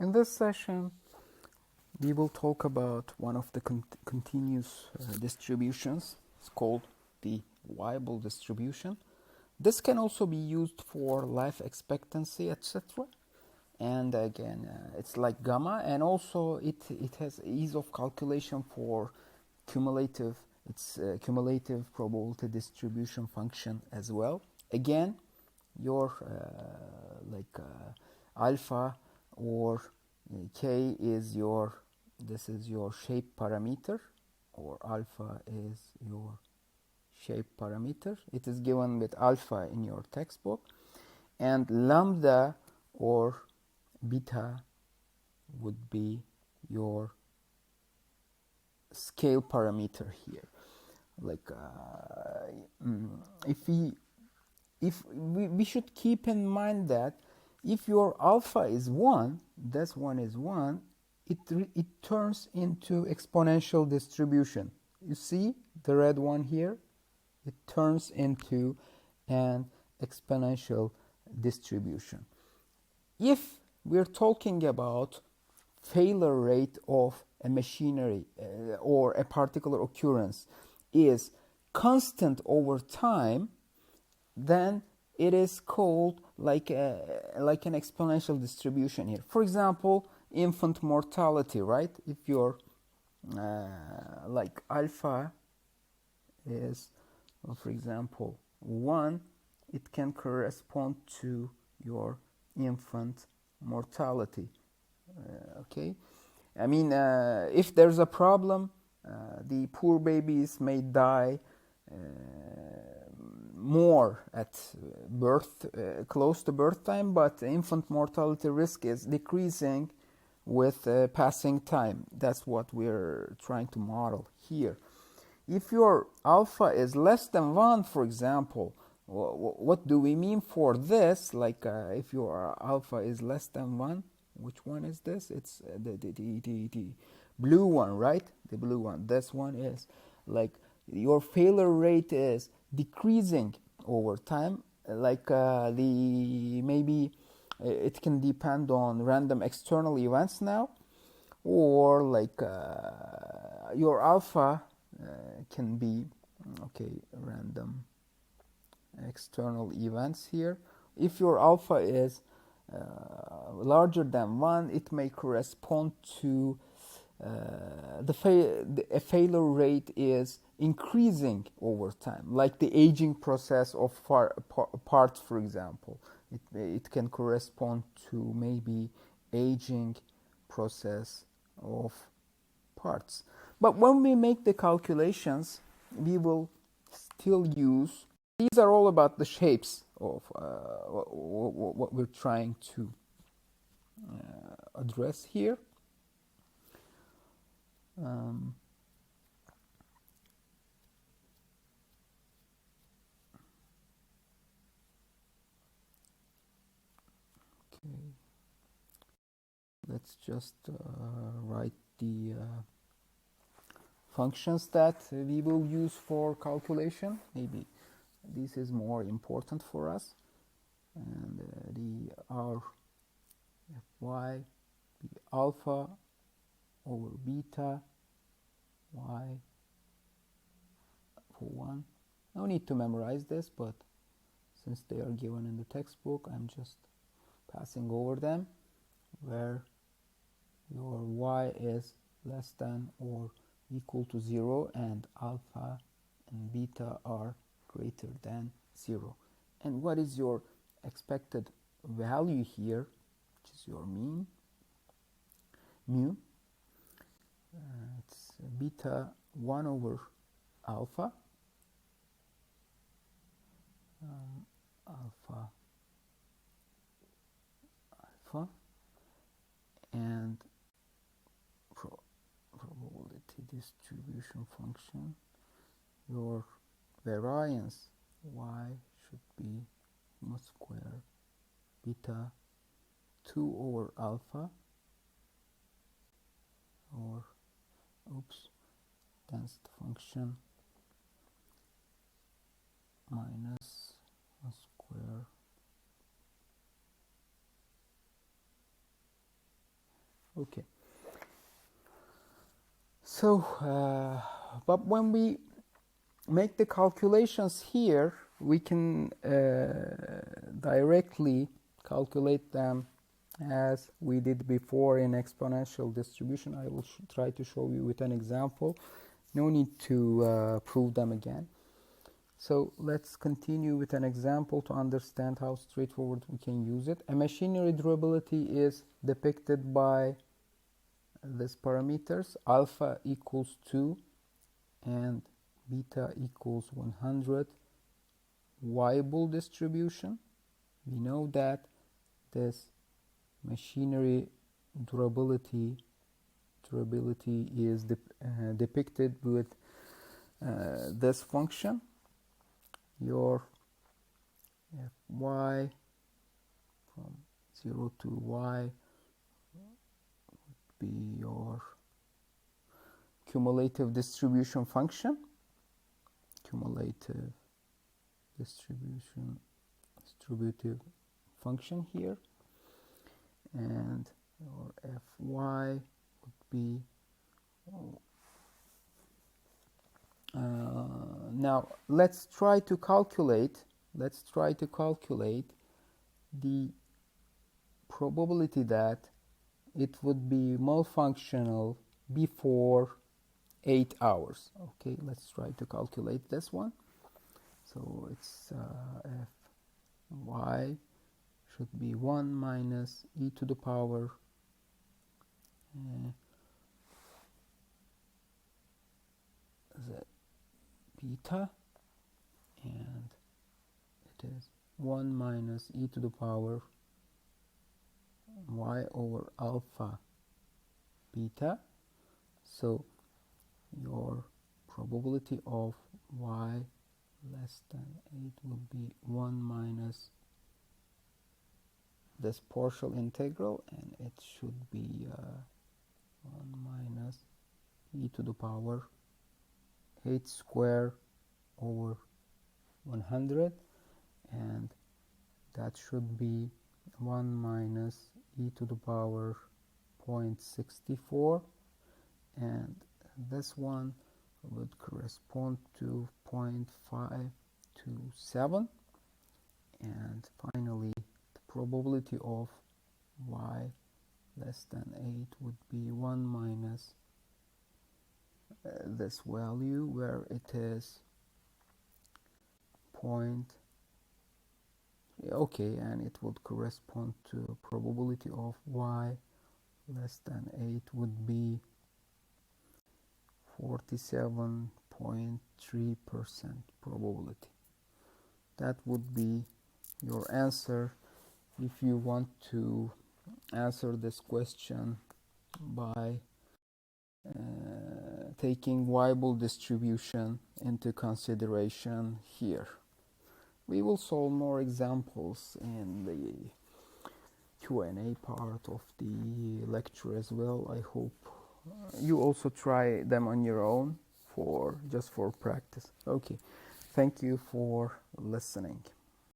In this session, we will talk about one of the continuous distributions. It's called the Weibull distribution. This can also be used for life expectancy, etc. And again, it's like gamma, and also it has ease of calculation for cumulative. It's cumulative probability distribution function as well. Again, your alpha or k is your, this is your shape parameter, or alpha is your shape parameter. It is given with alpha in your textbook, and lambda or beta would be your scale parameter here. Like we should keep in mind that if your alpha is 1, this one is 1, it turns into exponential distribution. You see the red one here? It turns into an exponential distribution. If we're talking about failure rate of a machinery or a particular occurrence is constant over time, then it is called like an exponential distribution here. For example, infant mortality, right? If your like alpha is, for example, 1, it can correspond to your infant mortality. Okay, I mean, if there's a problem, the poor babies may die more at birth, close to birth time, but infant mortality risk is decreasing with passing time. That's what we're trying to model here. If your alpha is less than 1, for example, what do we mean for this? Like if your alpha is less than 1, which one is this? It's the blue one, right? The blue one. This one is like your failure rate is decreasing over time. Like maybe it can depend on random external events now, or like your alpha can be random external events here. If your alpha is larger than 1, it may correspond to a failure rate is increasing over time, like the aging process of parts, for example. It can correspond to maybe aging process of parts. But when we make the calculations, we will still use, these are all about the shapes of what we're trying to address here. Okay, let's just write the functions that we will use for calculation. Maybe this is more important for us. And our y be alpha over beta y for 1. No need to memorize this, but since they are given in the textbook, I'm just passing over them, where your y is less than or equal to 0 and alpha and beta are greater than 0. And what is your expected value here, which is your mean, mu? It's beta 1 over alpha, alpha, and probability distribution function. Your variance y should be mu square beta 2 over alpha, or density function minus 1 square Okay. So, but when we make the calculations here, we can directly calculate them as we did before in exponential distribution. I will try to show you with an example. No need to prove them again. So let's continue with an example to understand how straightforward we can use it. A machinery durability is depicted by these parameters: alpha equals 2 and beta equals 100. Weibull distribution. We know that this machinery durability is depicted with this function. Your fy from 0 to y would be your cumulative distribution function. Cumulative distributive function here, and your fy would be now let's try to calculate the probability that it would be malfunctional before 8 hours. Okay, let's try to calculate this one. So it's fy should be 1 minus e to the power the beta, and it is 1 minus e to the power y over alpha beta. So your probability of y less than 8 would be 1 minus this partial integral, and it should be 1 minus e to the power 8 square over 100, and that should be 1 minus e to the power 0.64, and this one would correspond to 0.527, and finally the probability of y less than 8 would be 1 minus this value, where it is and it would correspond to probability of y less than 8 would be 47.3% probability. That would be your answer if you want to answer this question by taking Weibull distribution into consideration here. We will solve more examples in the Q&A part of the lecture as well. I hope you also try them on your own just for practice. Okay, thank you for listening.